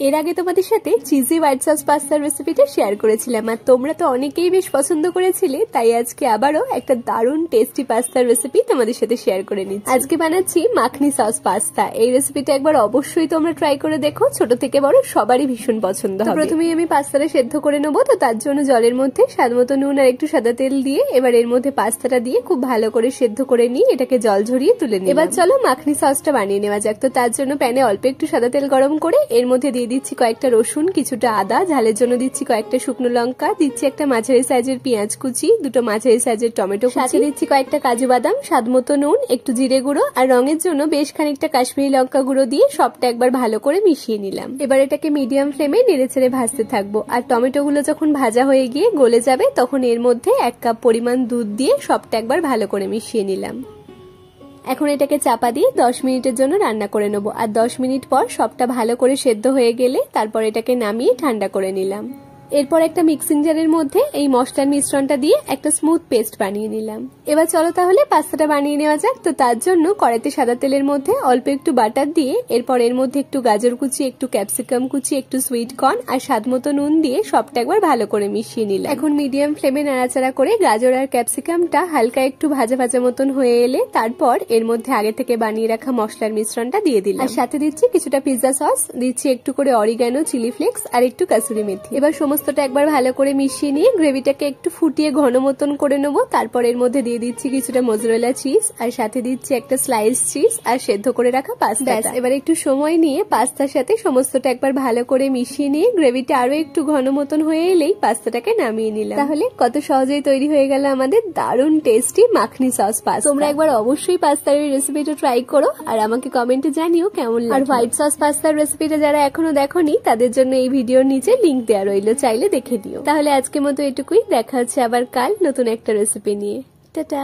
এর আগে তোমাদের সাথে চিজি হোয়াইট সস পাস্তার রেসিপিটা শেয়ার করেছিলাম, আর তোমরা তো অনেকেই বেশ পছন্দ করেছিলে, তাই আজকে আবারও একটা দারুণ টেস্টি পাস্তার রেসিপি তোমাদের সাথে শেয়ার করে নিচ্ছি। আজকে বানাচ্ছি মাখনি সস পাস্তা। এই রেসিপিটা একবার অবশ্যই তোমরা ট্রাই করে দেখো, ছোট থেকে বড় সবারই ভীষণ পছন্দ হবে। প্রথমেই আমি পাস্তাটা সেদ্ধ করে নেবো, তো তার জন্য জলের মধ্যে স্বাদ মতো নুন আর একটু সাদা তেল দিয়ে এবার এর মধ্যে পাস্তাটা দিয়ে খুব ভালো করে সেদ্ধ করে নিয়ে এটাকে জল ঝরিয়ে তুলে নিই। এবার চলো মাখনি সসটা বানিয়ে নেওয়া যাক। তো তার জন্য প্যানে অল্প একটু সাদা তেল গরম করে এর মধ্যে দিয়ে দিচ্ছি কয়েকটা রসুন, কিছুটা আদা, ঝালের জন্য দিচ্ছি কয়েকটা শুকনো লঙ্কা, দিচ্ছি একটা মাঝারি সাইজের পেঁয়াজ কুচি, দুটো মাঝারি সাইজের টমেটো কুচি, সাথে দিচ্ছি কয়েকটা কাজু বাদাম, স্বাদ মতো নুন, একটু জিরে গুঁড়ো আর রঙের জন্য বেশ খানিকটা কাশ্মীরি লঙ্কা গুঁড়ো দিয়ে সবটা একবার ভালো করে মিশিয়ে নিলাম। এবার এটাকে মিডিয়াম ফ্লেমে নেড়েচেড়ে ভাজতে থাকবো। আর টমেটো গুলো যখন ভাজা হয়ে গিয়ে গলে যাবে তখন এর মধ্যে 1 কাপ পরিমাণ দুধ দিয়ে সবটা একবার ভালো করে মিশিয়ে নিলাম। এখন এটাকে চাপা দিয়ে 10 মিনিটের জন্য রান্না করে নেবো। আর 10 মিনিট পর সবটা ভালো করে সেদ্ধ হয়ে গেলে তারপর এটাকে নামিয়ে ঠান্ডা করে নিলাম। এরপর একটা মিক্সিং জারের মধ্যে এই মশলার মিশ্রণটা দিয়ে একটা স্মুথ পেস্ট বানিয়ে নিলাম। এবার চলো তাহলে পাস্তাটা বানিয়ে নেওয়া যাক। তো তার জন্য কড়াইতে সাদা তেলের মধ্যে অল্প একটু বাটার দিয়ে এরপর এর মধ্যে একটু গাজর কুচি, একটু ক্যাপসিকাম কুচি, একটু সুইট কর্ন আর স্বাদ মতো নুন দিয়ে সবটা একবার ভালো করে মিশিয়ে নিলাম। এখন মিডিয়াম ফ্লেমে নাড়াচাড়া করে গাজর আর ক্যাপসিকামটা হালকা একটু ভাজা ভাজা মতন হয়ে এলে তারপর এর মধ্যে আগে থেকে বানিয়ে রাখা মশলার মিশ্রণটা দিয়ে দিলাম। আর সাথে দিচ্ছি কিছুটা পিৎজা সস, দিচ্ছি একটু করে অরিগানো, চিলি ফ্লেক্স আর একটু কাসুরি মেথি। এবার সমস্তটা একবার ভালো করে মিশিয়ে নিয়ে গ্রেভিটাকে একটু ফুটিয়ে ঘন মতন করে নেবো। তারপর এর মধ্যে দিয়ে দিচ্ছি কিছুটা মোজারেলা চিজ আর সাথে দিচ্ছি একটা স্লাইস চিজ আর সেদ্ধ করে রাখা পাস্তা। এবার একটু সময় নিয়ে পাস্তার সাথে সমস্তটা একবার ভালো করে মিশিয়ে নিয়ে গ্রেভিটা আরো একটু ঘন মতন হয়ে এলেই পাস্তাটাকে নামিয়ে নিলাম। তাহলে কত সহজেই তৈরি হয়ে গেল আমাদের দারুণ টেস্টি মাখনি সস পাস্তা। তোমরা একবার অবশ্যই পাস্তার এই রেসিপিটা ট্রাই করো আর আমাকে কমেন্টে জানিও কেমন লাগে। আর হোয়াইট সস পাস্তার রেসিপিটা যারা এখনো দেখোনি তাদের জন্য এই ভিডিওর নিচে লিংক দেওয়া রইলো, চাইলে দেখে দিও। তাহলে আজকের মতো এটুকুই, দেখা হচ্ছে আবার কাল নতুন একটা রেসিপি নিয়ে। টাটা।